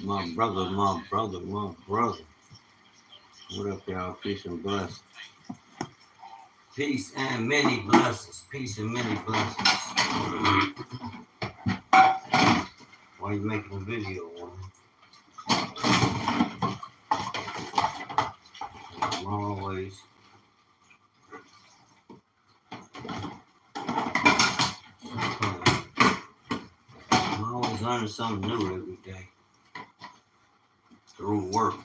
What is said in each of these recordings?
My brother, my brother, my brother. What up, y'all? Peace and blessings. Peace and many blessings. Peace and many blessings. Why you making a video, man? I'm always learning something new every day. Through work.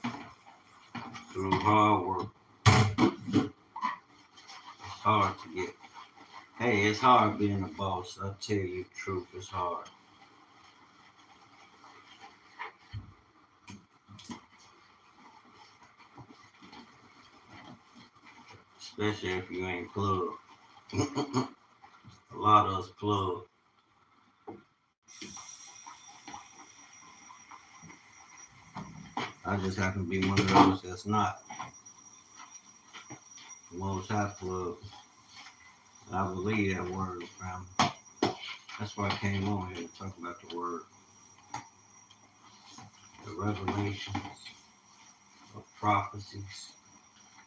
Through hard work. It's hard to get. Hey, it's hard being a boss. I'll tell you the truth, it's hard. Especially if you ain't plugged. A lot of us plug. I just happen to be one of those that's not. Most high plug. I believe that word, fam. That's why I came on here to talk about the word. The revelations of prophecies.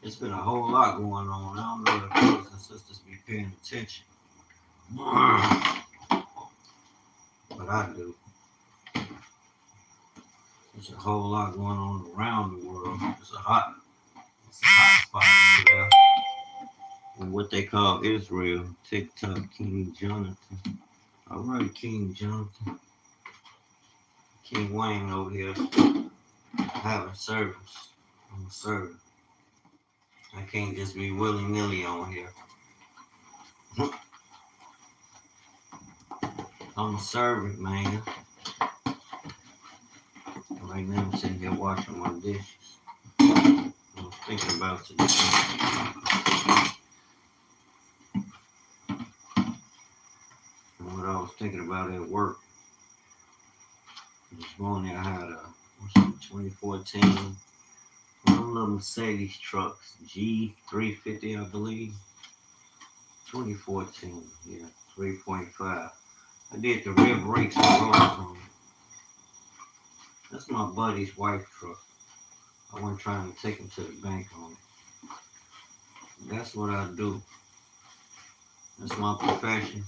It's been a whole lot going on. I don't know if brothers and sisters be paying attention. But I do. There's a whole lot going on around the world. It's a hot spot over there in what they call Israel. TikTok King Jonathan. All right, King Jonathan. King Wayne over here having service. I'm a servant. I can't just be willy-nilly on here. I'm a servant, man. Right now I'm sitting here washing my dishes. I'm thinking about today. And what I was thinking about at work. This morning I had a 2014 one of them little Mercedes trucks, G350 I believe. 2014, yeah, 3.5. I did the rear brakes and rollers on it. That's my buddy's wife's truck. I wasn't trying to take him to the bank on it. That's what I do. That's my profession.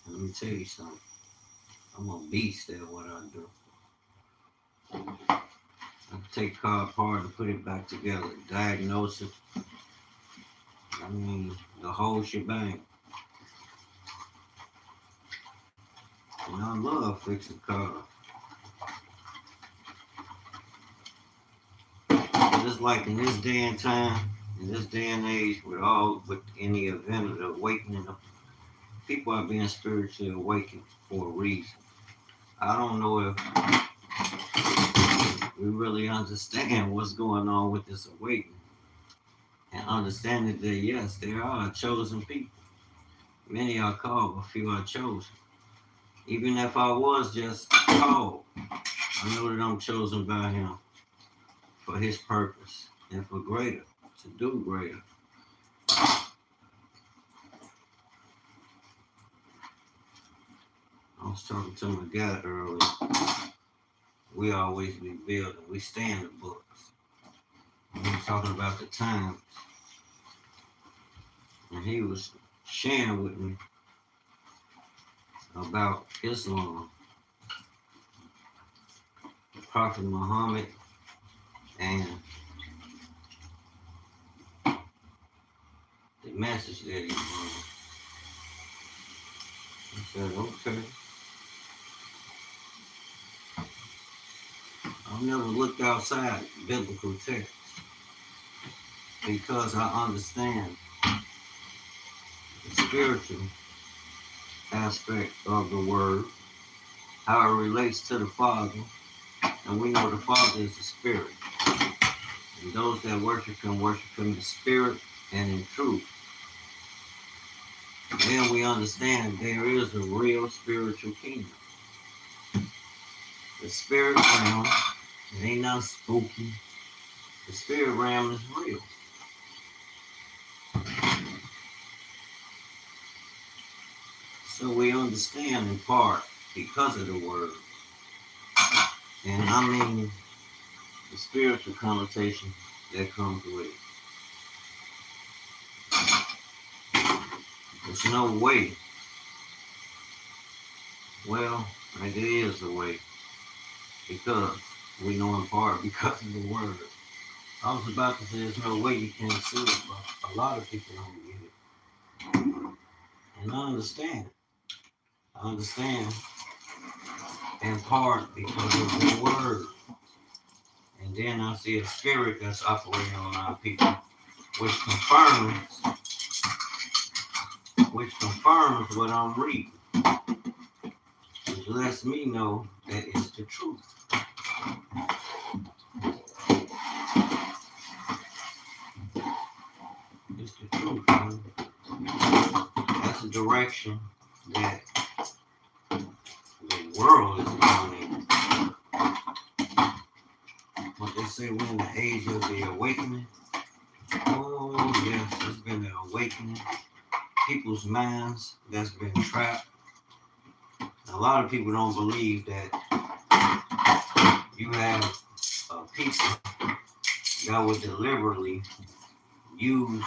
And let me tell you something. I'm a beast at what I do. I can take a car apart and put it back together, diagnose it. I mean, the whole shebang. And I love fixing cars. But it's like in this day and time, in this day and age, with any event of the awakening, people are being spiritually awakened for a reason. I don't know if we really understand what's going on with this awakening. And understanding that, yes, there are chosen people. Many are called, but few are chosen. Even if I was just called, I know that I'm chosen by him for his purpose and for greater, to do greater. I was talking to my dad earlier. We always be building. We stay in the books. We was talking about the times. And he was sharing with me about Islam, the Prophet Muhammad, and the message that he brought. I said, okay. I've never looked outside biblical texts because I understand the spiritual aspect of the word, how it relates to the Father, and we know the Father is the Spirit. And those that worship him in spirit and in truth. Then we understand there is a real spiritual kingdom. The spirit realm, it ain't nothing spooky. The spirit realm is real. So we understand in part because of the word. And I mean, the spiritual connotation that comes with it. There's no way. Well, it is a way because we know in part because of the word. I was about to say there's no way you can't see it, but a lot of people don't get it. And I understand. I understand in part because of the word. And then I see a spirit that's operating on our people, which confirms what I'm reading. Which lets me know that it's the truth. It's the truth, man. That's the direction that the world is going in. What they say, we're in the age of the awakening. Oh, yes, it's been an awakening. People's minds that's been trapped. A lot of people don't believe that you have people that would deliberately use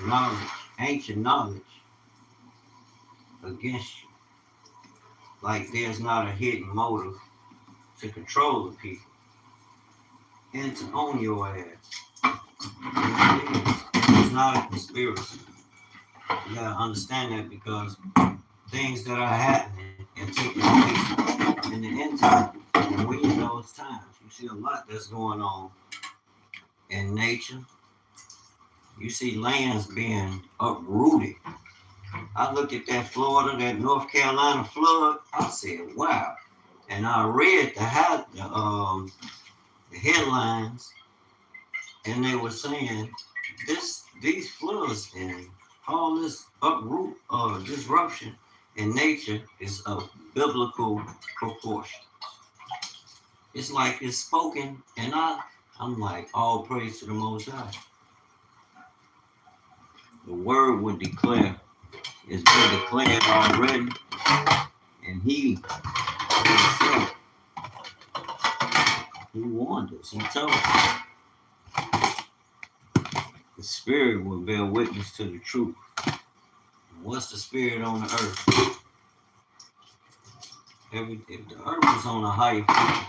knowledge, ancient knowledge, against you. Like there's not a hidden motive to control the people and to own your ass. It's not a conspiracy. You gotta understand that because things that are happening and taking place in the end time, and we in those times, you see a lot that's going on in nature. You see lands being uprooted. I look at that Florida, that North Carolina flood. I said, wow. And I read the headlines, and they were saying these floods and all this disruption in nature is of biblical proportion. It's like it's spoken, and I'm like, all praise to the Most High. The word would declare. It's been declared already, and he himself, he warned us. He told us the spirit will bear witness to the truth. And what's the spirit on the earth? If the earth is on a higher frequency,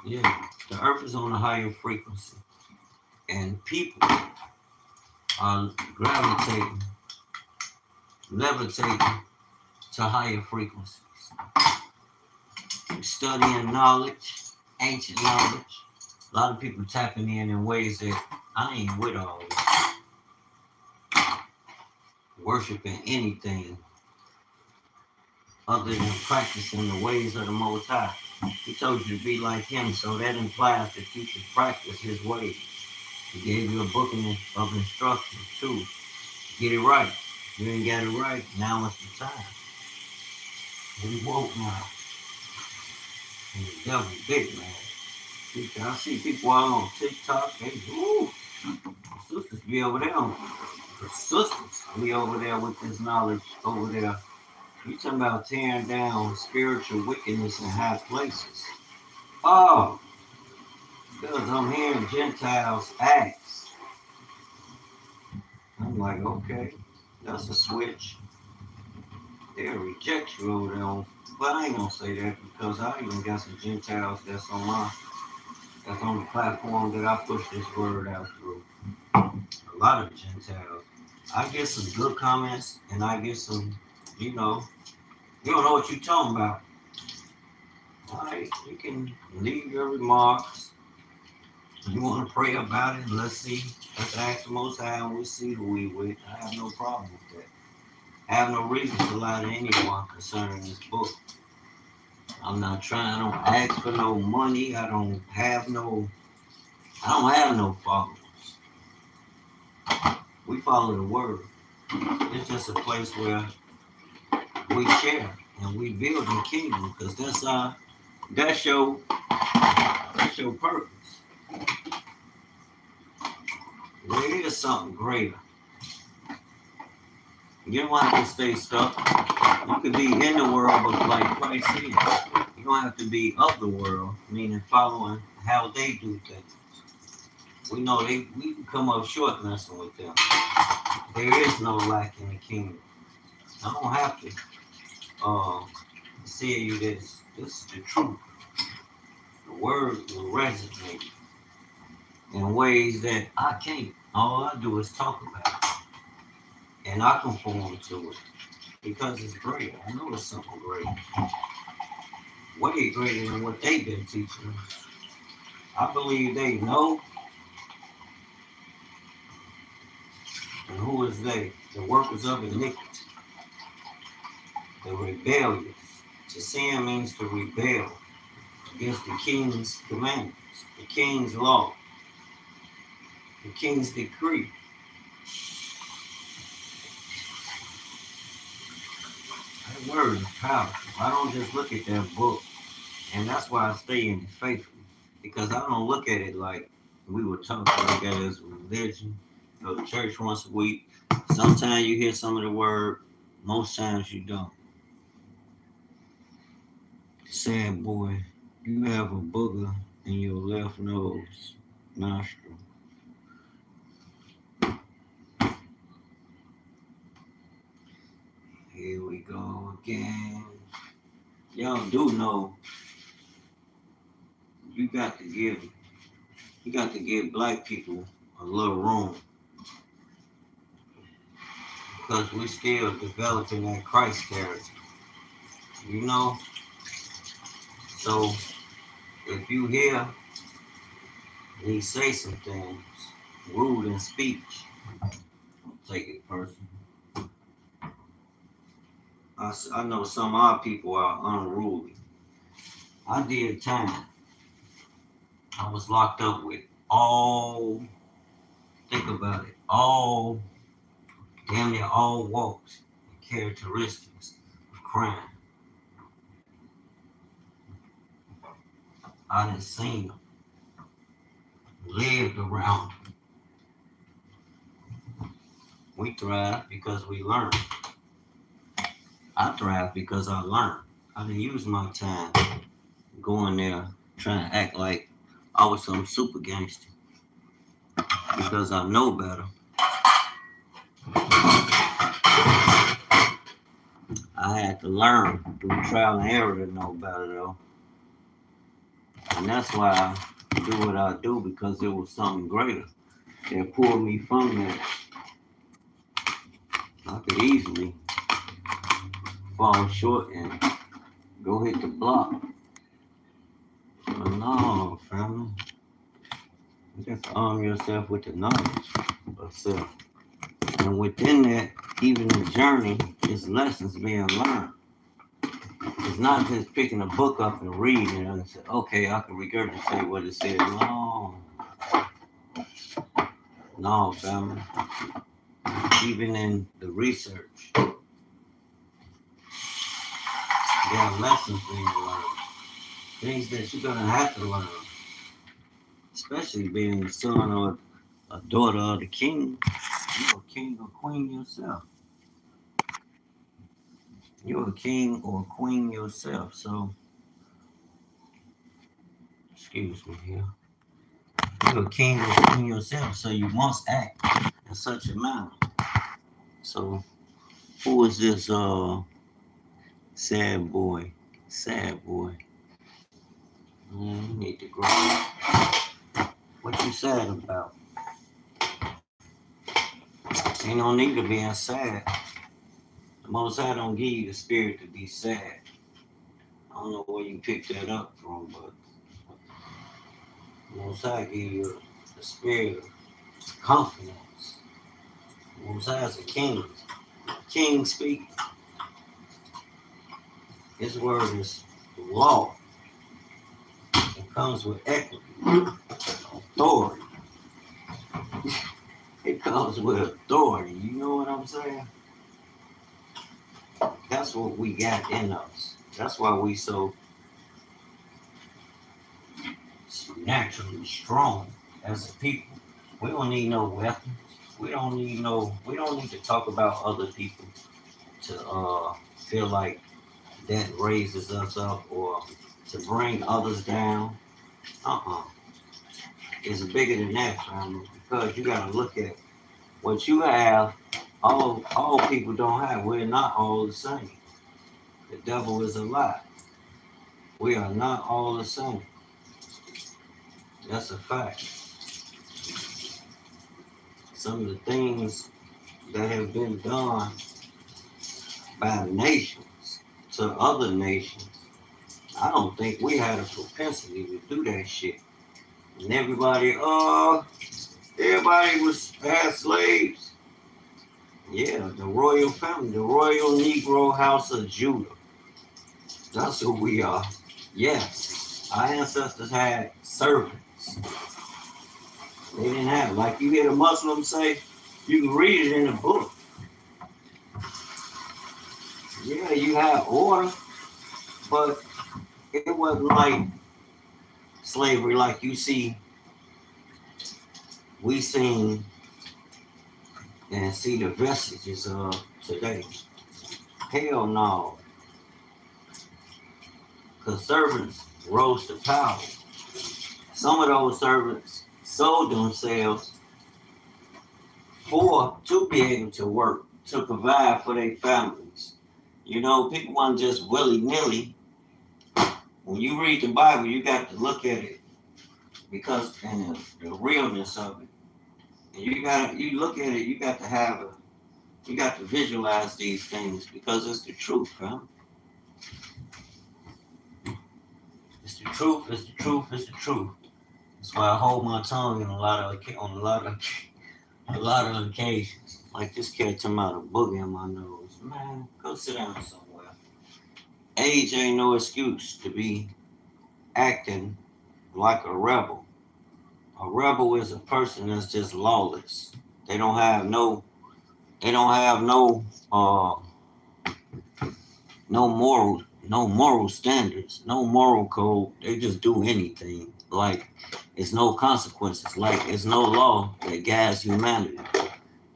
yeah, the earth is on a higher frequency, and people are levitating to higher frequencies. Studying knowledge, ancient knowledge. A lot of people tapping in ways that I ain't with all this. Worshiping anything other than practicing the ways of the Most High. He told you to be like him, so that implies that you should practice his ways. He gave you a book of instruction too. Get it right. You ain't got it right. Now it's the time. We woke now. And the devil big, man. I see people all on TikTok. They, ooh, the sisters be over there. The sisters be over there with this knowledge over there. You talking about tearing down spiritual wickedness in high places. Oh, because I'm hearing Gentiles acts. I'm like, okay, that's a switch. They'll reject you over there. But I ain't gonna say that because I even got some Gentiles that's on the platform that I push this word out through. A lot of Gentiles. I get some good comments and I get some, you don't know what you're talking about. All right, you can leave your remarks. You want to pray about it? Let's see. Let's ask the Most High and we'll see who we with. I have no problem with that. I have no reason to lie to anyone concerning this book. I'm not trying. I don't ask for no money. I don't have no followers. We follow the word. It's just a place where we share and we build the kingdom because that's your purpose. There is something greater. You don't have to stay stuck. You could be in the world, but like Christ is. You don't have to be of the world, meaning how they do things. We know we can come up short messing with them. There is no lack in the kingdom. I don't have to say you this. This is the truth. The word will resonate in ways that I can't. All I do is talk about it. And I conform to it. Because it's great. I know it's something great. Way greater than what they've been teaching us. I believe they know. And who is they? The workers of iniquity. The rebellious. To sin means to rebel against the king's commandments, the king's law, the king's decree. That word is powerful. I don't just look at that book, and that's why I stay in it faithfully, because I don't look at it like we were talking. I look at it as a religion. Go to church once a week. Sometimes you hear some of the word, most times you don't. Sad boy, you have a booger in your left nose nostril. Here we go again. Y'all do know you got to give black people a little room because we still developing that Christ character. You know? So if you hear me say some things rude in speech, don't take it personal. I know some of our people are unruly. I did time. I was locked up with think about it, damn near all walks and characteristics of crime. I done seen them, lived around them. We thrive because we learn. I thrive because I learn. I didn't use my time going there trying to act like I was some super gangster because I know better. I had to learn through trial and error to know better though. And that's why I do what I do, because it was something greater that pulled me from that. I could easily fall short and go hit the block. But no, family. You got to arm yourself with the knowledge of self. And within that, even the journey is lessons being learned. It's not just picking a book up and reading it and say, okay, I can regurgitate what it said. No, family. Even in the research, there are lessons being learned. Things that you're going to have to learn. Especially being the son or a daughter of the king. You're a king or queen yourself. You're a king or queen yourself. So, excuse me here. You're a king or queen yourself. So you must act in such a manner. So, who is this sad boy? Sad boy. Man, you need to grow up. What you sad about? Ain't no need to being sad. The Most High don't give you the spirit to be sad. I don't know where you picked that up from, but the Most High give you the spirit of confidence. The Most High is a king. King speak. His word is law. It comes with equity, authority. It comes with authority. You know what I'm saying? That's what we got in us. That's why we so naturally strong as a people. We don't need no weapons. We don't need to talk about other people to feel like that raises us up or to bring others down. is bigger than that, family, because you gotta look at what you have. All people don't have. We're not all the same. The devil is a lie. We are not all the same. That's a fact. Some of the things that have been done by nations to other nations, I don't think we had a propensity to do that shit. And everybody had slaves. Yeah, the royal family, the royal Negro House of Judah. That's who we are. Yes, our ancestors had servants. They didn't have, like you hear the Muslims say, you can read it in the book. Yeah, you have order, but it wasn't like slavery like we seen and see the vestiges of today. Hell no. Because servants rose to power. Some of those servants sold themselves to be able to work, to provide for their families. You know, people weren't just willy-nilly. When you read the Bible, you got to look at it because and the realness of it. And you look at it, you got to visualize these things because it's the truth, fam. It's the truth, it's the truth, it's the truth. That's why I hold my tongue on a lot of occasions. Like this cat talking about a boogie in my nose. Man, go sit down somewhere. Age ain't no excuse to be acting like a rebel. A rebel is a person that's just lawless. They don't have no uh no moral standards, no moral code. They just do anything. Like it's no consequences. Like it's no law that guides humanity.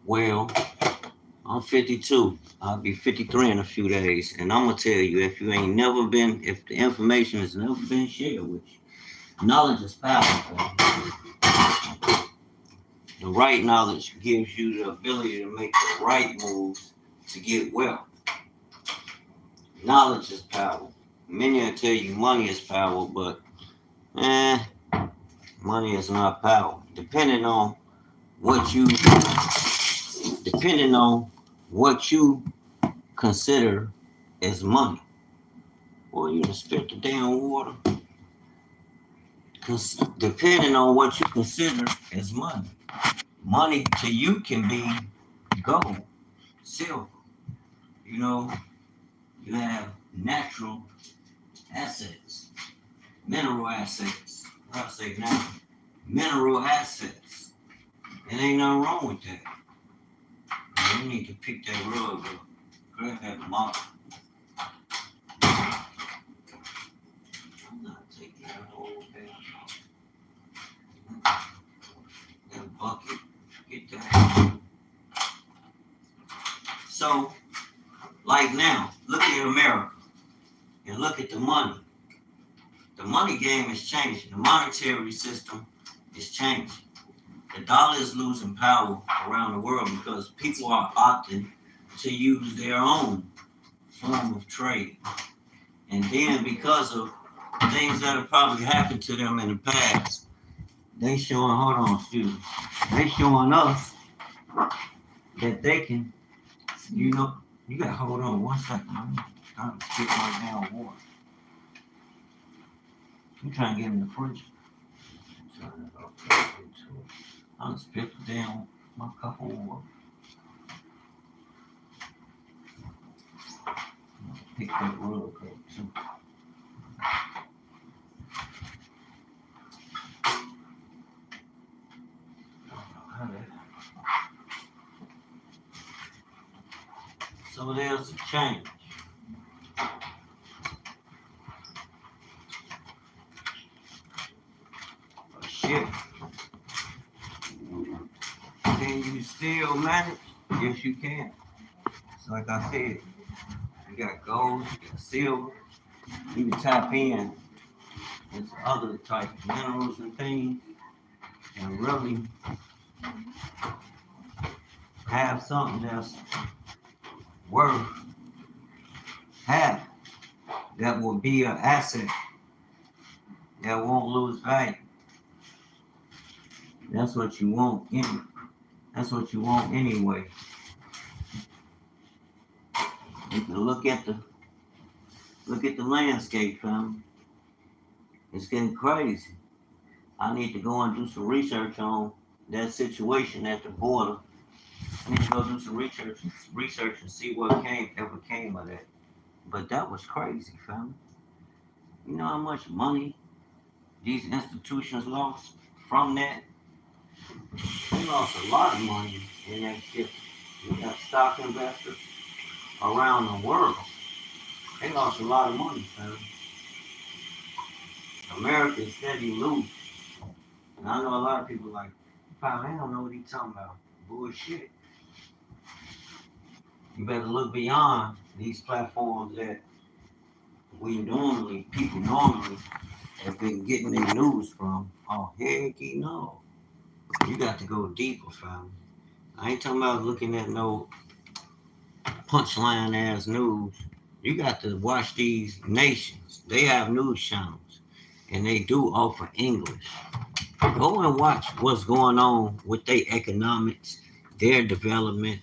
Well, I'm 52. I'll be 53 in a few days. And I'm gonna tell you, if the information has never been shared with you, knowledge is powerful. The right knowledge gives you the ability to make the right moves to get wealth. Knowledge is power. Many will tell you money is power, but money is not power. Depending on what you consider as money. Well, you just spit the damn water. Depending on what you consider as money. Money to you can be gold, silver. You know, you have natural assets, mineral assets. What I say now? Mineral assets. There ain't nothing wrong with that. You need to pick that rug up. Grab that mop. I'm not taking that whole thing. That bucket. Get that. So, like now, look at America and look at the money. The money game is changing. The monetary system is changing. The dollar is losing power around the world because people are opting to use their own form of trade. And then because of things that have probably happened to them in the past, they showing us that they can, you gotta hold on 1 second. I'm trying to get my damn water. I'm trying to get in the fridge. I'll spit down my cup of water. Pick that rug up too. So there's a change. A shift. Can you still manage? Yes, you can. So like I said, you got gold, you got silver. You can tap in into other type of minerals and things and really have something that's worth having, that will be an asset that won't lose value. That's what you want that's what you want anyway. You can look at the landscape, fam. It's getting crazy. I need to go and do some research on that situation at the border. I need to go do some research and see what ever came of that. But that was crazy, fam. You know how much money these institutions lost from that? They lost a lot of money in that shit. You got stock investors around the world. They lost a lot of money, fam. America is steady losing. And I know a lot of people like, "Pal, I don't know what he's talking about. Bullshit." You better look beyond these platforms that people normally have been getting their news from. Oh, heck no. You got to go deeper, fam. I ain't talking about looking at no punchline ass news. You got to watch these nations. They have news channels and they do offer English. Go and watch what's going on with their economics, their development,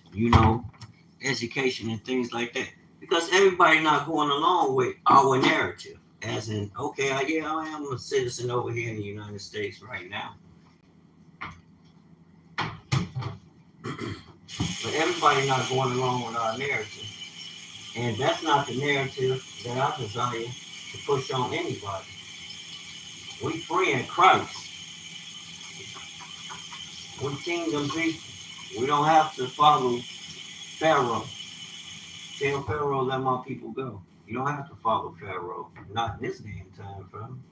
education and things like that. Because everybody not going along with our narrative. As in, okay, yeah, I am a citizen over here in the United States right now. But everybody not going along with our narrative. And that's not the narrative that I desire to push on anybody. We free in Christ. We kingdom people. We don't have to follow Pharaoh. Tell Pharaoh, let my people go. You don't have to follow Pharaoh. Not in this damn time, fam.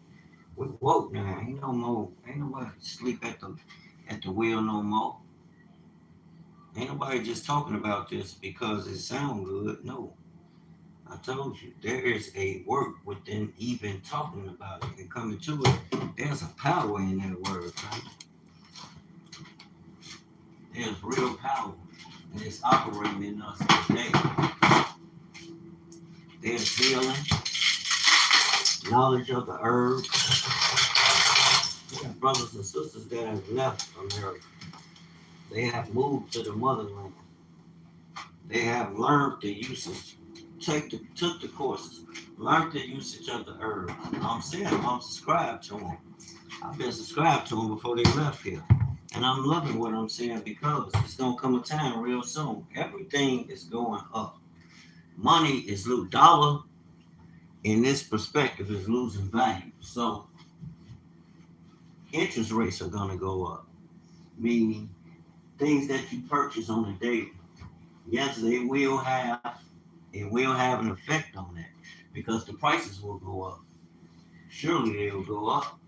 We woke now. Ain't no more. Ain't nobody sleep at the wheel no more. Ain't nobody just talking about this because it sound good. No. I told you, there is a work within even talking about it and coming to it. There's a power in that word, right? There's real power, and it's operating in us today. There's healing, knowledge of the herbs. We have brothers and sisters that have left America. They have moved to the motherland. They have learned the usage, took the courses, learned the usage of the herbs. I'm saying I'm subscribed to them. I've been subscribed to them before they left here. And I'm loving what I'm saying because it's going to come a time real soon. Everything is going up. Money is losing. Dollar, in this perspective, is losing value. So interest rates are going to go up. Meaning things that you purchase on a daily. Yes, it will have an effect on that because the prices will go up. Surely they will go up.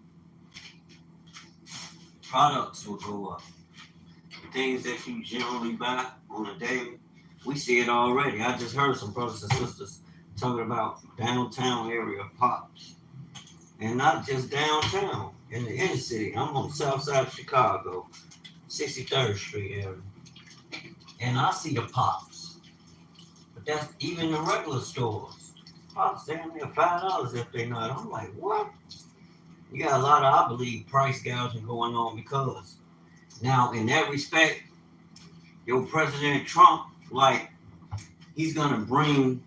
Products will go up. Things that you generally buy on a daily, we see it already. I just heard some brothers and sisters talking about downtown area pops. And not just downtown, in the inner city. I'm on the south side of Chicago, 63rd Street area. And I see the pops. But that's even the regular stores. Pops down there $5 if they not. I'm like, what? You got a lot of, I believe, price gouging going on because now in that respect, your President Trump, like, he's gonna bring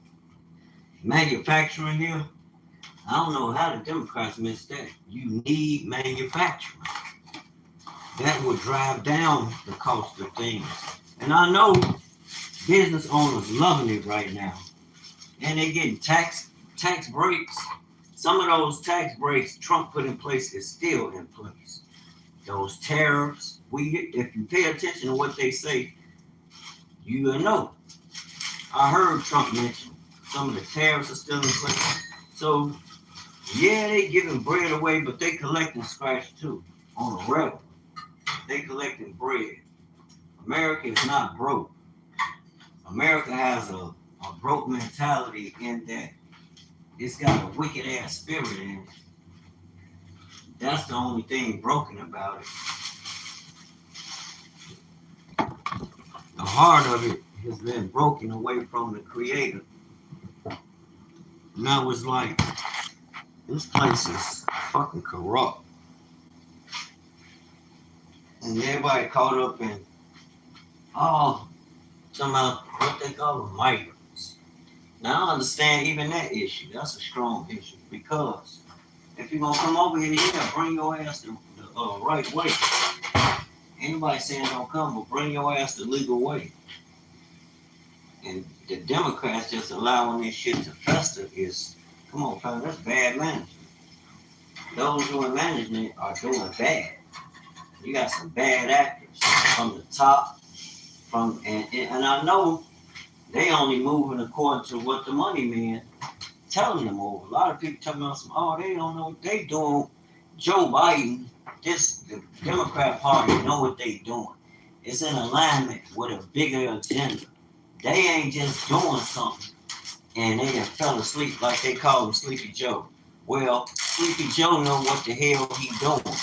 manufacturing here. I don't know how the Democrats missed that. You need manufacturing. That will drive down the cost of things. And I know business owners loving it right now. And they're getting tax breaks. Some of those tax breaks Trump put in place is still in place. Those tariffs, if you pay attention to what they say, you will know. I heard Trump mention some of the tariffs are still in place. So, yeah, they giving bread away, but they collecting scratch too on the regular. They collecting bread. America is not broke. America has a broke mentality in that it's got a wicked ass spirit in it. That's the only thing broken about it. The heart of it has been broken away from the Creator. Now it's like, this place is fucking corrupt. And everybody caught up in, oh, talking about what they call them, migrants. Now I understand even that issue. That's a strong issue. Because if you're going to come over here, yeah, bring your ass the right way. Anybody saying don't come, but bring your ass the legal way. And the Democrats just allowing this shit to fester is, come on, fam, that's bad management. Those who are in management are doing bad. You got some bad actors from the top, and I know they only moving according to what the money man telling them over. A lot of people talking about some, oh, they don't know what they doing. Joe Biden, the Democrat Party know what they doing. It's in alignment with a bigger agenda. They ain't just doing something and they done fell asleep like they call him Sleepy Joe. Well, Sleepy Joe know what the hell he doing.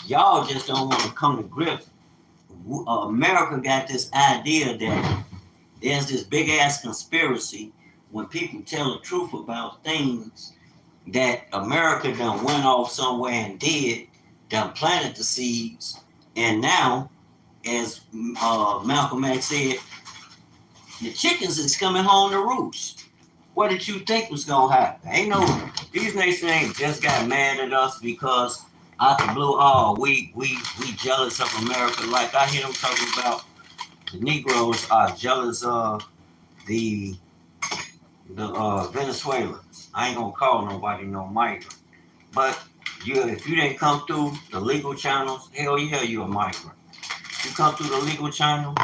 Y'all just don't want to come to grips. America got this idea that there's this big ass conspiracy when people tell the truth about things that America done went off somewhere and did, done planted the seeds, and now, as Malcolm X said, the chickens is coming home to roost. What did you think was gonna happen? Ain't no, these nations ain't just got mad at us because out the blue, oh, we jealous of America. Like I hear them talking about the Negroes are jealous of the Venezuelans. I ain't gonna call nobody no migrant. But if you didn't come through the legal channels, hell yeah, you a migrant. You come through the legal channels,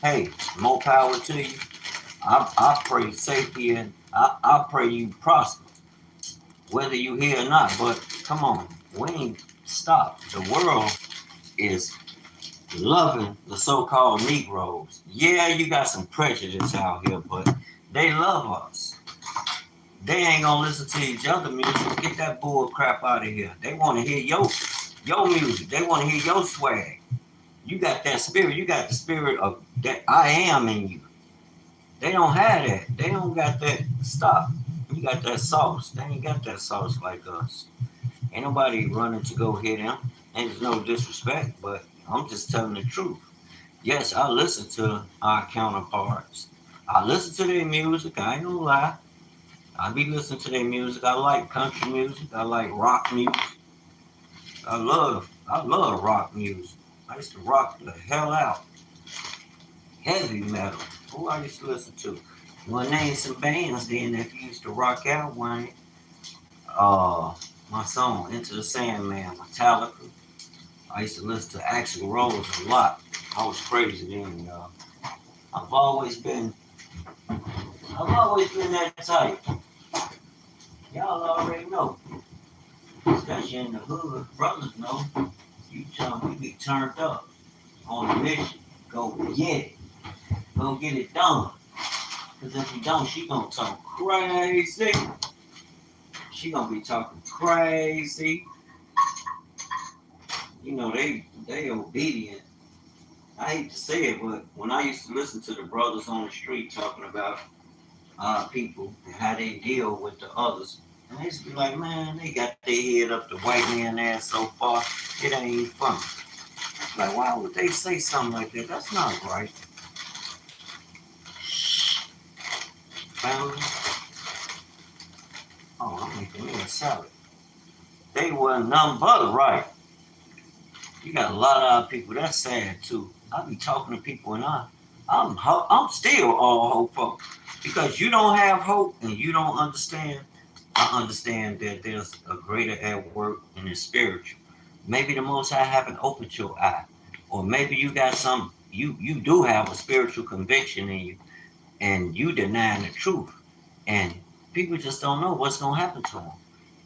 hey, more power to you. I pray safety and I pray you prosper, whether you here or not. But come on, we ain't stop. The world is loving the so-called Negroes. Yeah, you got some prejudice out here, but they love us. They ain't gonna listen to each other music. Get that bull crap out of here. They want to hear your music. They want to hear your swag. You got that spirit. You got the spirit of that I am in you. They don't have that. They don't got that stuff. You got that sauce. They ain't got that sauce like us. Ain't nobody running to go hit them. And there's no disrespect, but I'm just telling the truth. Yes, I listen to our counterparts. I listen to their music. I ain't gonna lie. I be listening to their music. I like country music. I like rock music. I love rock music. I used to rock the hell out. Heavy metal. Who I used to listen to? You wanna name some bands then that you used to rock out, Wayne? My song, Into the Sandman, Metallica. I used to listen to Axl Rose a lot. I was crazy then, y'all. I've always been that type. Y'all already know. Especially in the hood, brothers know. You tell me we be turned up on a mission. Go get it. Go get it done. Because if you don't, she gonna talk crazy. She gonna be talking crazy. You know, they obedient. I hate to say it, but when I used to listen to the brothers on the street talking about people and how they deal with the others, and they used to be like, man, they got their head up the white man ass so far, it ain't even funny. Like, why would they say something like that? That's not right. Family. Oh, I'm making me a salad. They wasn't nothing but right. You got a lot of other people. That's sad too. I be talking to people and I'm still all hopeful because you don't have hope and you don't understand. I understand that there's a greater at work and it's spiritual. Maybe the Most High haven't opened your eye, or maybe you got some. You do have a spiritual conviction in you, and you denying the truth, and people just don't know what's gonna happen to them.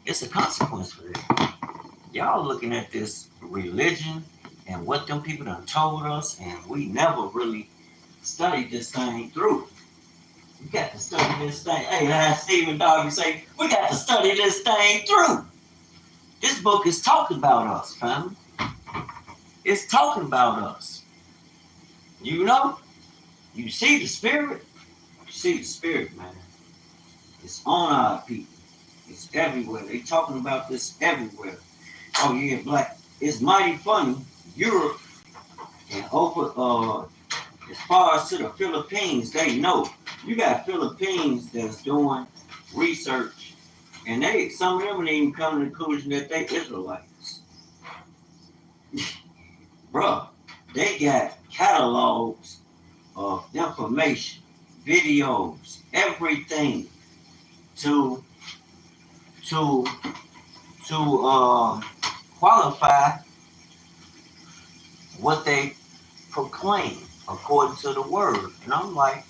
It's a consequence for that. Y'all looking at this religion and what them people done told us, and we never really studied this thing through. We got to study this thing. Hey, as Stephen Darby say, we got to study this thing through. This book is talking about us, family. It's talking about us. You know? You see the spirit? You see the spirit, man. It's on our people. It's everywhere. They talking about this everywhere. Oh yeah, black. It's mighty funny. Europe and over as far as to the Philippines, they know. You got Philippines that's doing research, and some of them ain't even come to the conclusion that they Israelites. Bruh, they got catalogs of information, videos, everything to to to qualify what they proclaim according to the word. And I'm like,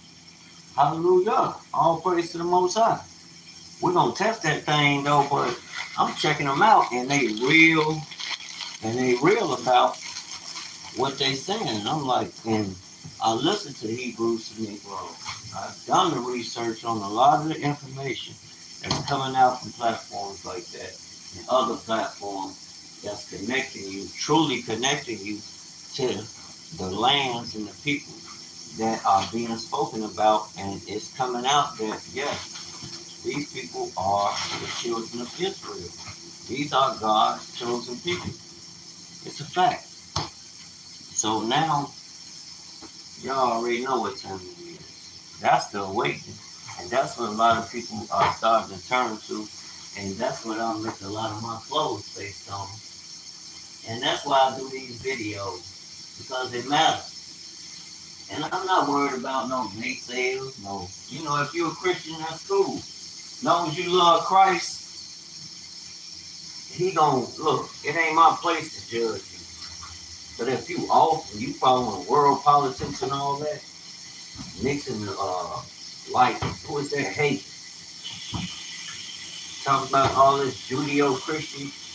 hallelujah, all praise to the Most High. We're gonna test that thing though, but I'm checking them out, and they real about what they saying. And I'm like, and I listen to Hebrews to Negro. I've done the research on a lot of the information that's coming out from platforms like that and other platforms that's connecting you, truly connecting you to the lands and the people that are being spoken about. And it's coming out that, yes, these people are the children of Israel. These are God's chosen people. It's a fact. So now, y'all already know what time it is. That's the awakening. And that's what a lot of people are starting to turn to. And that's what I make a lot of my clothes based on. And that's why I do these videos. Because it matters. And I'm not worried about no naysayers, no. You know, if you're a Christian, that's cool. As long as you love Christ, he gon' look, it ain't my place to judge you. But if you off and you following world politics and all that, mixing like who is that hate? Talking about all this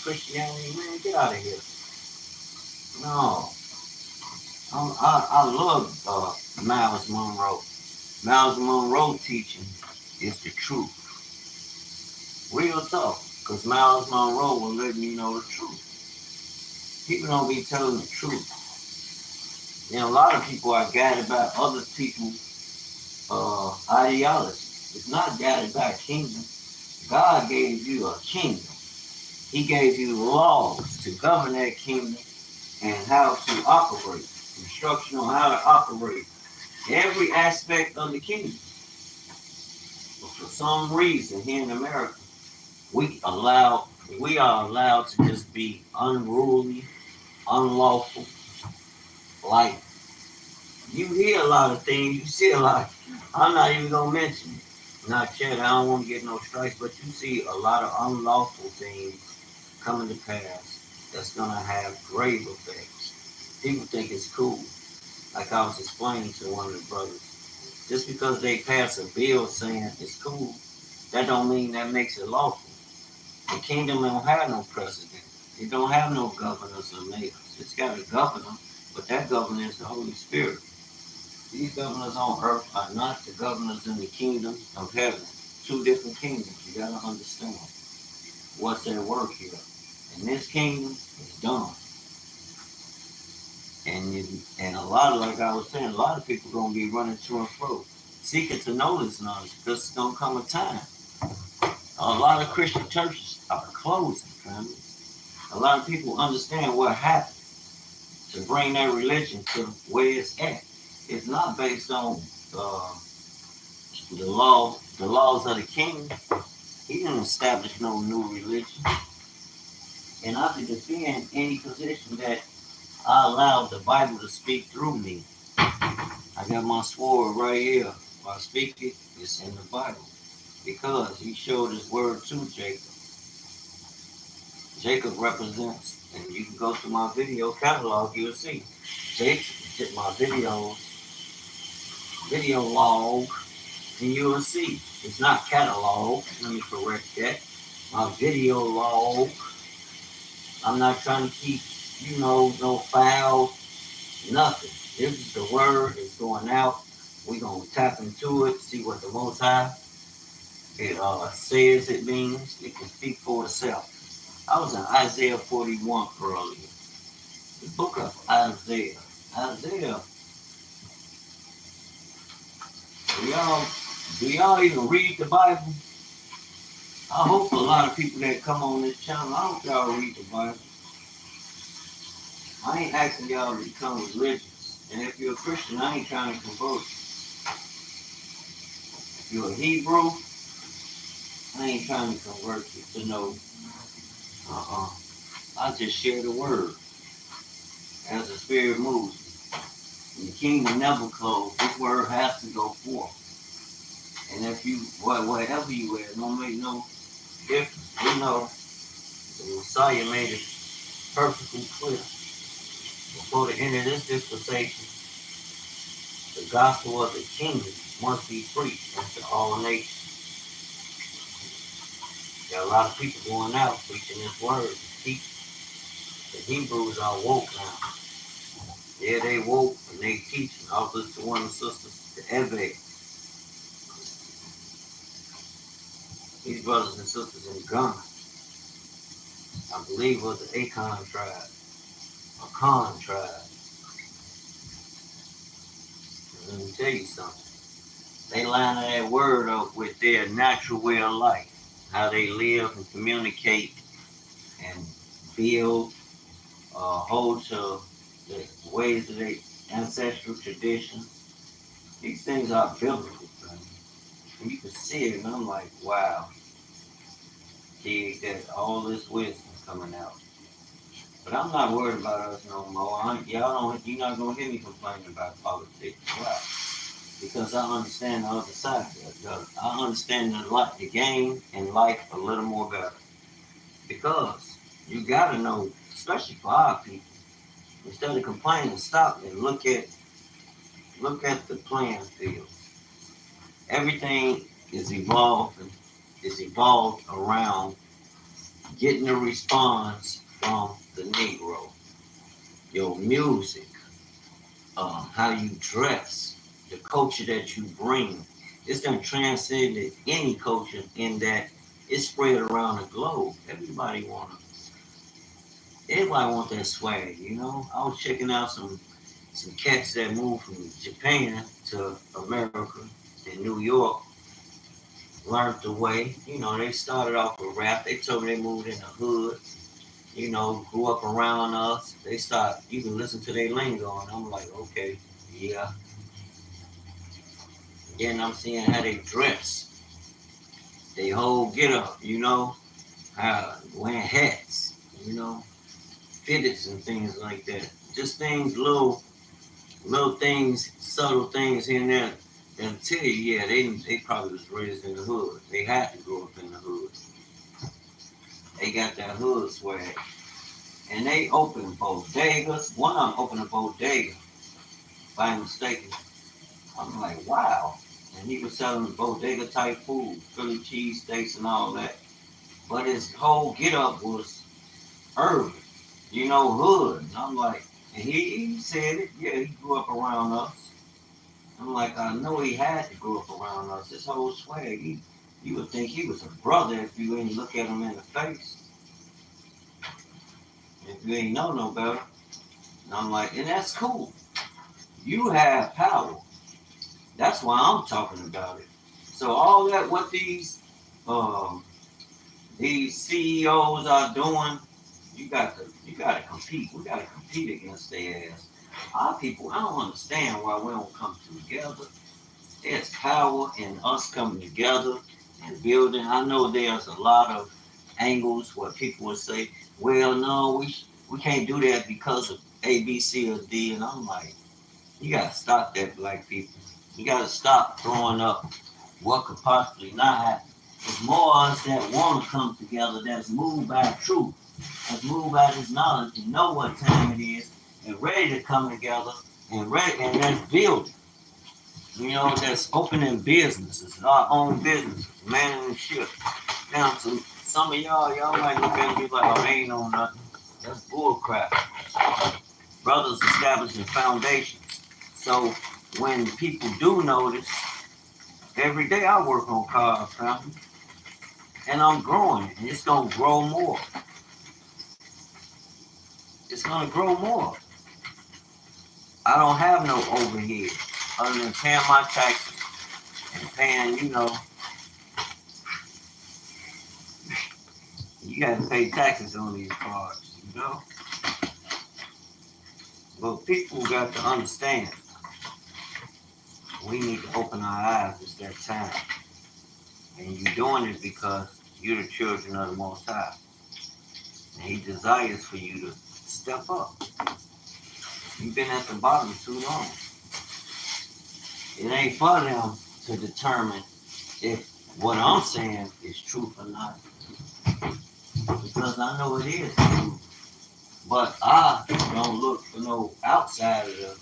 Christianity, man, get out of here. No. I love Miles Monroe. Miles Monroe teaching is the truth. Real talk. Because Miles Monroe will let you know the truth. People don't be telling the truth. You know, a lot of people are guided by other people's ideology. It's not guided by a kingdom. God gave you a kingdom. He gave you laws to govern that kingdom and how to operate. Instruction on how to operate every aspect of the kingdom. But for some reason here in America, we are allowed to just be unruly, unlawful. Like you hear a lot of things, you see a lot. I'm not even gonna mention it. Not yet. I don't want to get no strikes, but you see a lot of unlawful things coming to pass that's gonna have grave effects. People think it's cool. Like I was explaining to one of the brothers, just because they pass a bill saying it's cool, that don't mean that makes it lawful. The kingdom don't have no president. It don't have no governors or mayors. It's got a governor, but that governor is the Holy Spirit. These governors on earth are not the governors in the kingdom of heaven. Two different kingdoms. You gotta understand what's at work here. And this kingdom is done. And a lot of, like I was saying, a lot of people gonna be running to and fro, seeking to know this knowledge, because it's gonna come a time. A lot of Christian churches are closing, family. A lot of people understand what happened to bring that religion to where it's at. It's not based on the laws of the king. He didn't establish no new religion. And I can defend any position that I allowed the Bible to speak through me. I got my sword right here. If I speak it, it's in the Bible. Because he showed his word to Jacob. Jacob represents, and you can go to my video catalog, you'll see. Jacob, my video log, and you'll see. It's not catalog. Let me correct that. My video log. I'm not trying to keep, no files, nothing. This is the word. It's going out. We're going to tap into it, see what the Most High says it means. It can speak for itself. I was in Isaiah 41 earlier. The book of Isaiah. Isaiah. Do y'all even read the Bible? I hope a lot of people that come on this channel, I hope y'all read the Bible. I ain't asking y'all to become religious. And if you're a Christian, I ain't trying to convert you. If you're a Hebrew, I ain't trying to convert you to no. I just share the word as the Spirit moves. And the kingdom never closed. This word has to go forth. And if you, whatever you wear, don't make no difference. We know the Messiah made it perfectly clear. Before the end of this dispensation, the gospel of the kingdom must be preached unto all nations. There are a lot of people going out preaching this word. The Hebrews are woke now. Yeah, they woke and they teaching. I was listening to one of the sisters, the Eve. These brothers and sisters in Ghana, I believe it was the Akan tribe, a Khan tribe. And let me tell you something. They line that word up with their natural way of life, how they live and communicate and build, hold to the ways of their ancestral tradition. These things are biblical, man. And you can see it, and I'm like, wow, kids got all this wisdom coming out. But I'm not worried about us no more. You're not gonna hear me complaining about politics. Why? Because I understand the other side of it. I understand the game and life a little more better. Because you gotta know, especially for our people, instead of complaining, stop and look at the playing field. Everything is evolving, is evolved around getting a response from the Negro. Your music, how you dress, the culture that you bring. It's gonna transcend any culture in that it's spread around the globe. Everybody want that swag, you know. I was checking out some cats that moved from Japan to America in New York, learned the way. You know, they started off with rap. They told me they moved in the hood, you know, grew up around us. They start, you can listen to their lingo, and I'm like, okay, yeah. Then I'm seeing how they dress, they whole get up, you know, how wearing hats, you know, fitteds and things like that. Just things, little things, subtle things here and there. They'll tell you, yeah, they probably was raised in the hood. They had to grow up in the hood. They got that hood swag. And they open bodegas. One of them opened a bodega, if I'm mistaken. I'm like, wow. And he was selling bodega type food, Philly cheesesteaks and all that. But his whole get up was urban, you know, hood. And I'm like, and he said it, yeah, he grew up around us. I'm like, I know he had to grow up around us. His whole swag, you would think he was a brother if you ain't look at him in the face. If you ain't know no better. And I'm like, and that's cool. You have power. That's why I'm talking about it. So all that what these CEOs are doing, you gotta compete. We gotta compete against their ass. Our people, I don't understand why we don't come together. There's power in us coming together and building. I know there's a lot of angles where people will say, well, no, we can't do that because of A, B, C, or D. And I'm like, you gotta stop that, black people. You gotta stop throwing up what could possibly not happen. There's more of us that want to come together, that's moved by truth, that's moved by this knowledge, and know what time it is, and ready to come together, and ready, and that's building. You know, that's opening businesses, our own businesses, manning the ship. Now, some of y'all might look at me like I ain't on nothing. That's bullcrap. Brothers establishing foundations. So when people do notice, every day I work on cars, family, and I'm growing, and it's gonna grow more. it's gonna grow more. I don't have no overhead other than paying my taxes and paying, you gotta pay taxes on these cars. But people got to understand we need to open our eyes. It's that time. And you're doing it because you're the children of the Most High. And He desires for you to step up. You've been at the bottom too long. It ain't for them to determine if what I'm saying is truth or not. Because I know it is true. But I don't look for no outsider to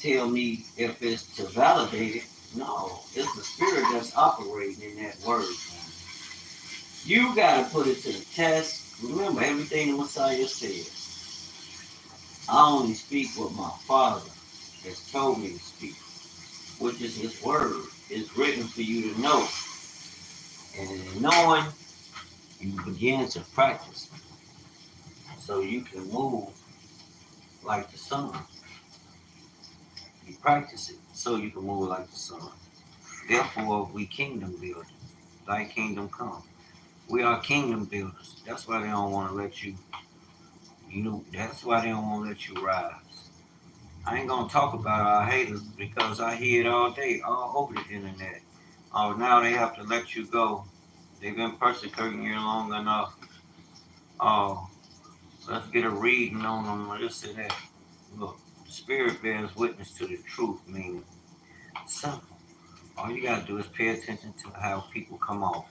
tell me if it's to validate it. No, it's the spirit that's operating in that word. Man. You got to put it to the test. Remember, everything the Messiah said. I only speak what my Father has told me to speak, which is His word. It's written for you to know. And in knowing, you begin to practice so you can move like the sun. You practice it so you can move like the sun. Therefore, we kingdom builders. Thy kingdom come. We are kingdom builders. That's why they don't want to let you, that's why they don't want to let you rise. I ain't going to talk about our haters because I hear it all day, all over the internet. Oh, now they have to let you go. They've been persecuting you long enough. Oh, let's get a reading on them. This and that. Look, Spirit bears witness to the truth, meaning simple. All you gotta do is pay attention to how people come off.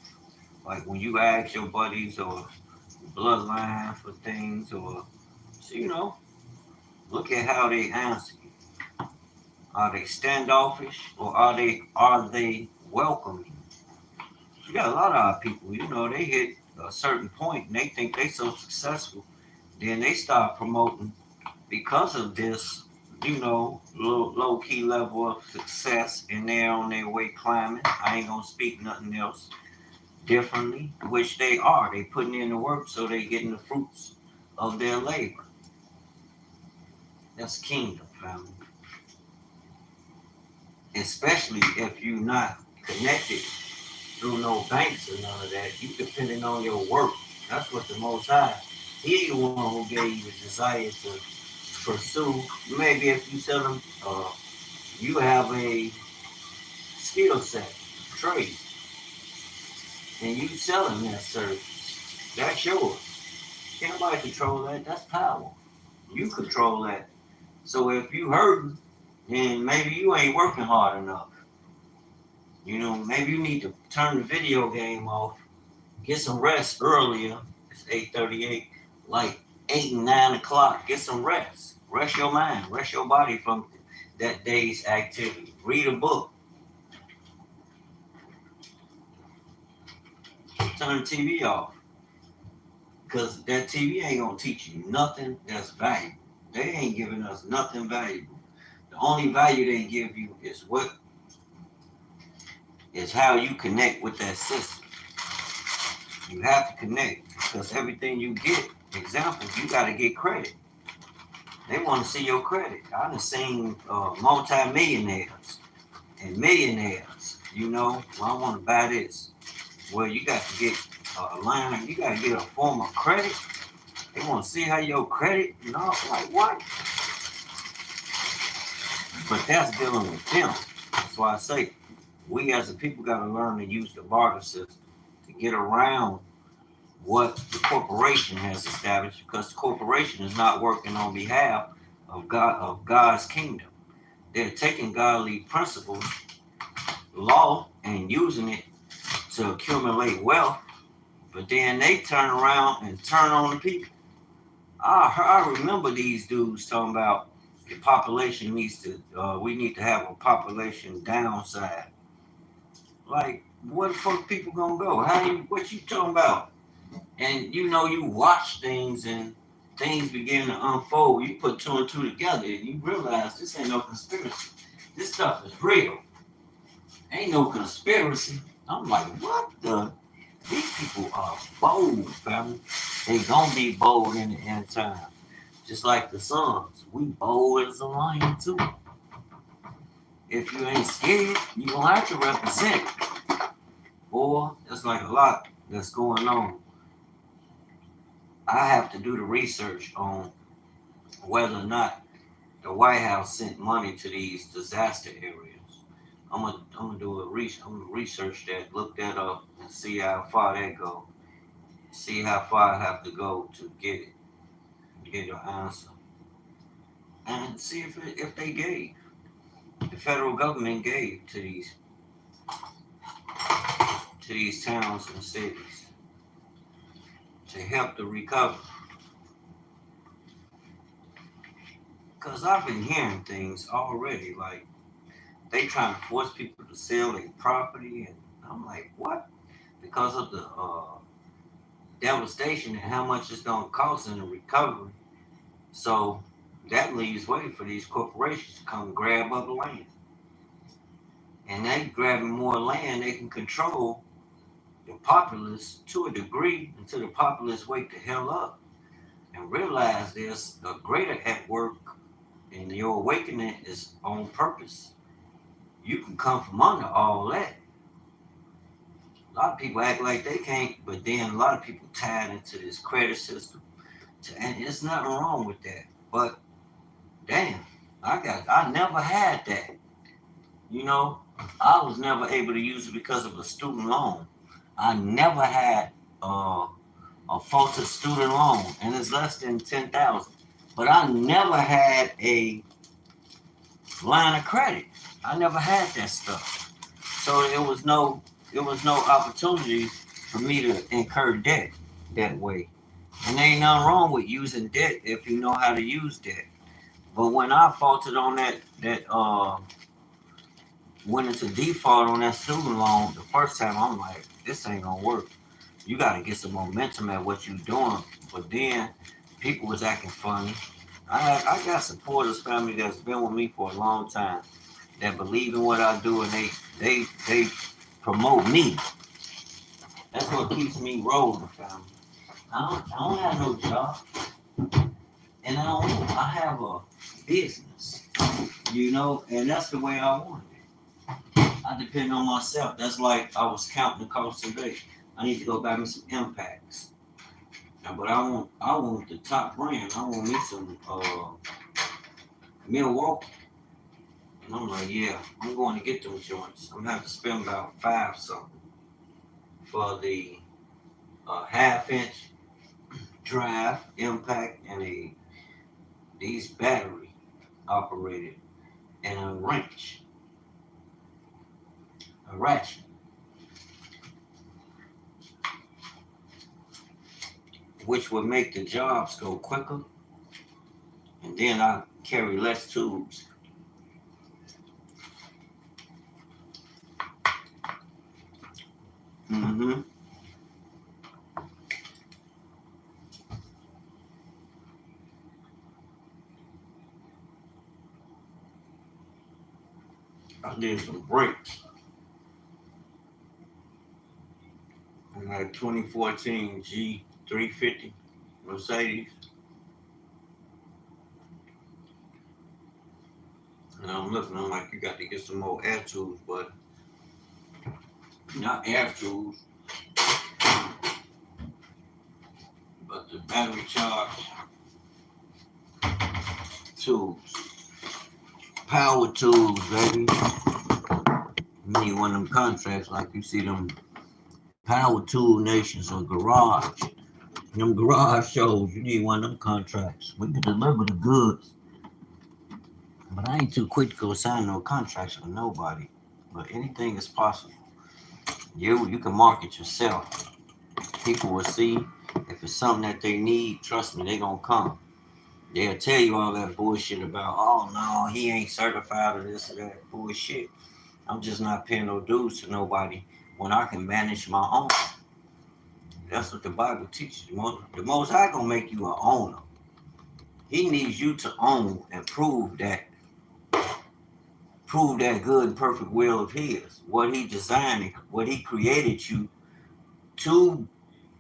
Like when you ask your buddies or bloodline for things, or look at how they answer you. Are they standoffish or are they welcoming? You got a lot of our people, they hit a certain point and they think they so successful. Then they start promoting because of this, low key level of success, and they're on their way climbing. I ain't gonna speak nothing else differently, which they are. They putting in the work, so they getting the fruits of their labor. That's kingdom, family. Especially if you're not connected through no banks or none of that. You depending on your work. That's what the Most High. He the one who gave you the desire to pursue. Maybe if you sell them, you have a skill set, trade, and you selling that service. That's yours. Can't nobody control that. That's power. You control that. So if you hurt, then maybe you ain't working hard enough. Maybe you need to turn the video game off, get some rest earlier. It's 8:38, like 8 and 9 o'clock. Get some rest. Rest your mind. Rest your body from that day's activity. Read a book. Turn the TV off. Because that TV ain't going to teach you nothing that's valuable. They ain't giving us nothing valuable. The only value they give you is how you connect with that system. You have to connect because everything you get, example, you got to get credit. They want to see your credit. I've seen multi-millionaires and millionaires, well, I want to buy this. Well, you got to get a line, you got to get a form of credit. They want to see how your credit, like what? But that's dealing with them. That's why I say we as a people got to learn to use the barter system to get around what the corporation has established, because the corporation is not working on behalf of God's kingdom. They're taking godly principles, law, and using it to accumulate wealth, but then they turn around and turn on the people. I remember these dudes talking about the population we need to have a population downside. Like, where the fuck people gonna go? What you talking about? And you watch things and things begin to unfold. You put two and two together and you realize this ain't no conspiracy. This stuff is real. Ain't no conspiracy. I'm like, what the? These people are bold, family. They gonna be bold in the end time. Just like the sons, we bold as a lion too. If you ain't scared, you gonna have to represent. Or there's like a lot that's going on. I have to do the research on whether or not the White House sent money to these disaster areas. I'm gonna I'm gonna research that, look that up, and see how far that go. See how far I have to go to get an answer, and see if they gave, the federal government gave to these towns and cities to help the recovery. Cause I've been hearing things already, like they trying to force people to sell their property, and I'm like, what? Because of the devastation and how much it's gonna cost in the recovery. So that leaves way for these corporations to come grab up land, and they grabbing more land, they can control the populace to a degree until the populace wake the hell up and realize there's a greater at work, and your awakening is on purpose. You can come from under all that. A lot of people act like they can't, but then a lot of people tied into this credit system. And there's nothing wrong with that. But damn, I never had that. You know, I was never able to use it because of a student loan. I never had a faulted student loan, and it's less than 10,000. But I never had a line of credit. I never had that stuff. So it was no opportunity for me to incur debt that way. And there ain't nothing wrong with using debt if you know how to use debt. But when I faltered on that went into default on that student loan the first time, I'm like, this ain't gonna work. You gotta get some momentum at what you're doing. But then people was acting funny. I got supporters, family that's been with me for a long time that believe in what I do, and they promote me. That's what keeps me rolling, family. I don't have no job, and I have a business, you know, and that's the way I want it. I depend on myself. That's like I was counting the cost today. I need to go buy me some impacts. But I want the top brand. I want me some Milwaukee. And I'm like, yeah, I'm going to get those joints. I'm gonna have to spend about 5 something for the half-inch drive impact and these battery operated, and a wrench, a ratchet, which would make the jobs go quicker, and then I carry less tools. Mm-hmm. I did some brakes. I had a 2014 G350 Mercedes. And I'm looking, I'm like, you got to get some more air tools, but not air tools, but the battery charge tools. Power tools, baby. You need one of them contracts like you see them Power Tool Nations or Garage. Them garage shows, you need one of them contracts. We can deliver the goods. But I ain't too quick to go sign no contracts with nobody. But anything is possible. You can market yourself. People will see if it's something that they need. Trust me, they gonna come. They'll tell you all that bullshit about, oh no, he ain't certified or this or that bullshit. I'm just not paying no dues to nobody when I can manage my own. That's what the Bible teaches. The Most High gonna make you an owner. He needs you to own and prove that good and perfect will of his. What he designed, what he created you to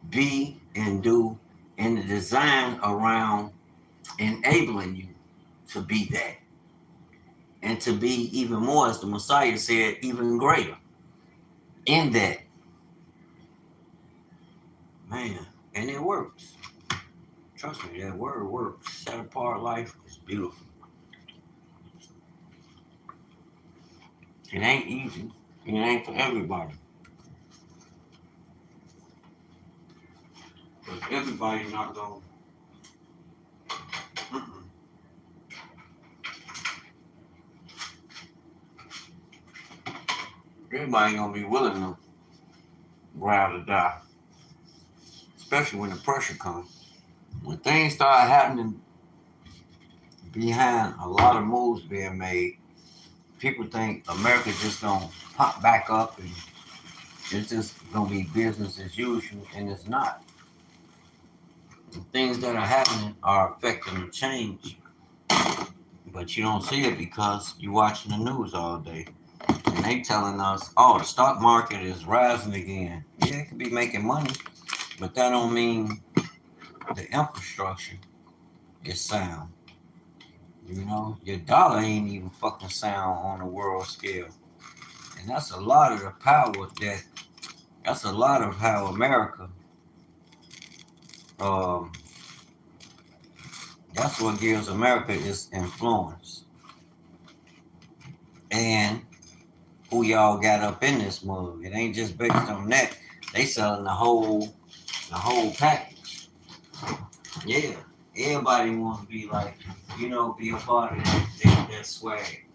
be and do, and the design around enabling you to be that. And to be even more, as the Messiah said, even greater in that. Man, and it works. Trust me, that word works. Set apart life is beautiful. It ain't easy. It ain't for everybody. But everybody not going. Everybody ain't gonna be willing to rather die, especially when the pressure comes. When things start happening behind a lot of moves being made, people think America's just gonna pop back up and it's just gonna be business as usual, and it's not. The things that are happening are affecting the change, but you don't see it because you're watching the news all day. And they telling us, oh, the stock market is rising again. Yeah, it could be making money, but that don't mean the infrastructure is sound. You know, your dollar ain't even fucking sound on a world scale. And that's a lot of the power that's a lot of how America, um, that's what gives America its influence. And who y'all got up in this mug. It ain't just based on that. They selling the whole package. Yeah. Everybody wants to be like, be a part of that swag.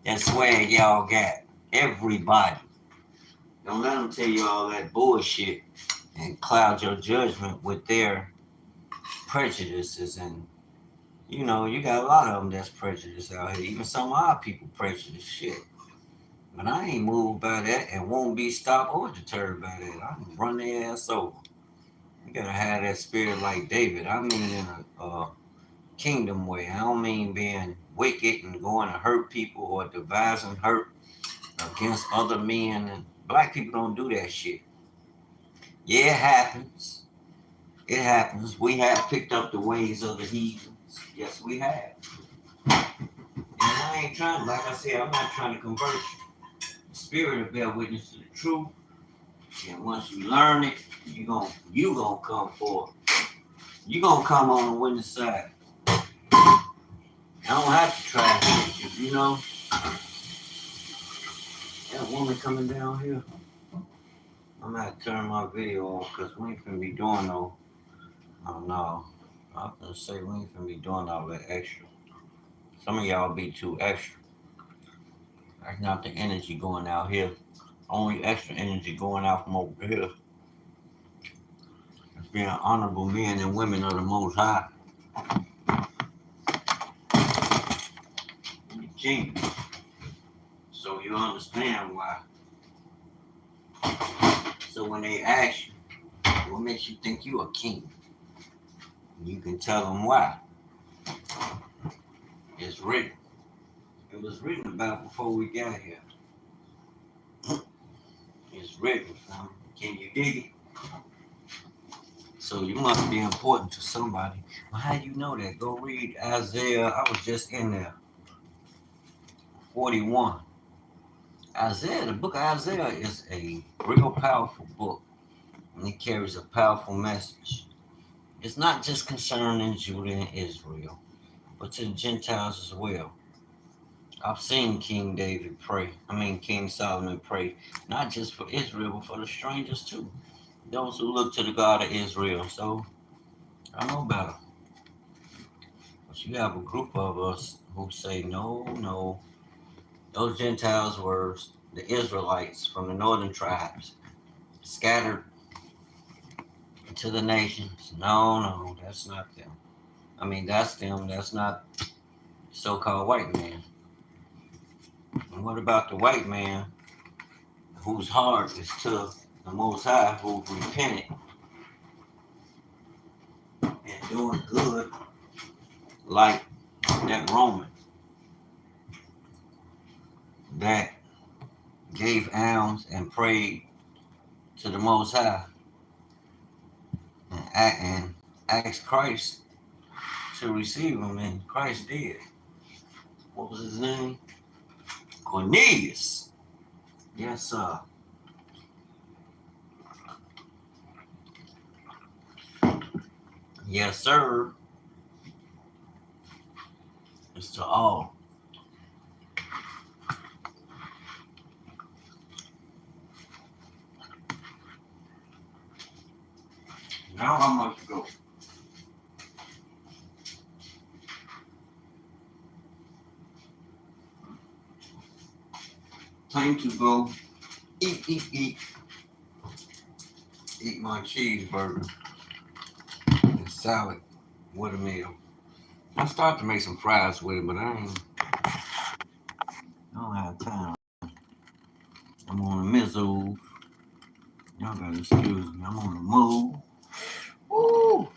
That swag y'all got. Everybody. Don't let them tell you all that bullshit and cloud your judgment with their prejudices. And, you got a lot of them that's prejudiced out here. Even some of our people prejudice shit. But I ain't moved by that and won't be stopped or deterred by that. I can run their ass over. You gotta have that spirit like David. I mean in a kingdom way. I don't mean being wicked and going to hurt people or devising hurt against other men. And black people don't do that shit. Yeah, it happens. It happens. We have picked up the ways of the heathens. Yes, we have. And I ain't trying, like I said, I'm not trying to convert you. The spirit will bear witness to the truth. And once you learn it, you gonna come forth. You gonna come on the winning side. I don't have to try it, That woman coming down here. I'm gonna have to turn my video off because we ain't finna be doing no. Oh no. I'm gonna say we ain't finna be doing all that extra. Some of y'all be too extra. That's not the energy going out here. Only extra energy going out from over here. It's being honorable men and women of the Most High. The King. So you understand why. So when they ask you, what makes you think you a king? You can tell them why. It's written. It was written about before we got here. It's written. Can you dig it? So you must be important to somebody. Well, how do you know that? Go read Isaiah. I was just in there. 41. Isaiah, the book of Isaiah is a real powerful book. And it carries a powerful message. It's not just concerning Judah and Israel, but to the Gentiles as well. I've seen King Solomon pray, not just for Israel, but for the strangers too. Those who look to the God of Israel. So I know better. But you have a group of us who say, no, no. Those Gentiles were the Israelites from the northern tribes, scattered to the nations. No, no, that's not them. I mean, that's them. That's not so-called white man. And what about the white man whose heart is to the Most High, who repented and doing good like that Roman that gave alms and prayed to the Most High and asked Christ to receive him, and Christ did. What was his name? Cornelius. Yes, sir. Yes, sir. It's to all. Now how much to go? Time to go eat my cheeseburger and salad with a meal. I started to make some fries with it, but I don't have time. I'm on the missile. Y'all gotta excuse me. I'm on the move. Woo!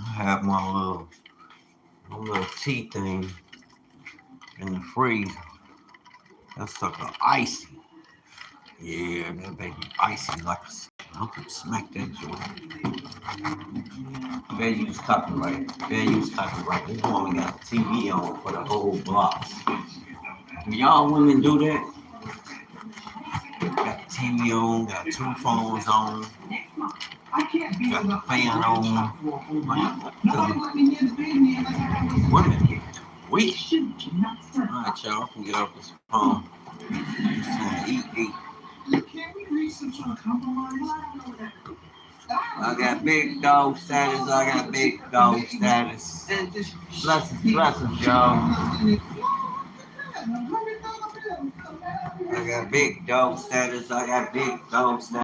I have my little tea thing in the freezer. That sucker icy. Yeah, that baby icy like I'm gonna smack that joint. Fair use copyright. Fair use copyright. This woman got the TV on for the whole block. When y'all women do that, got the TV on, got 2 phones on, got the fan on. Women, weak. Alright, y'all, can get off this phone. Just gonna eat. I got big dog status. Blessings, y'all. I got big dog status.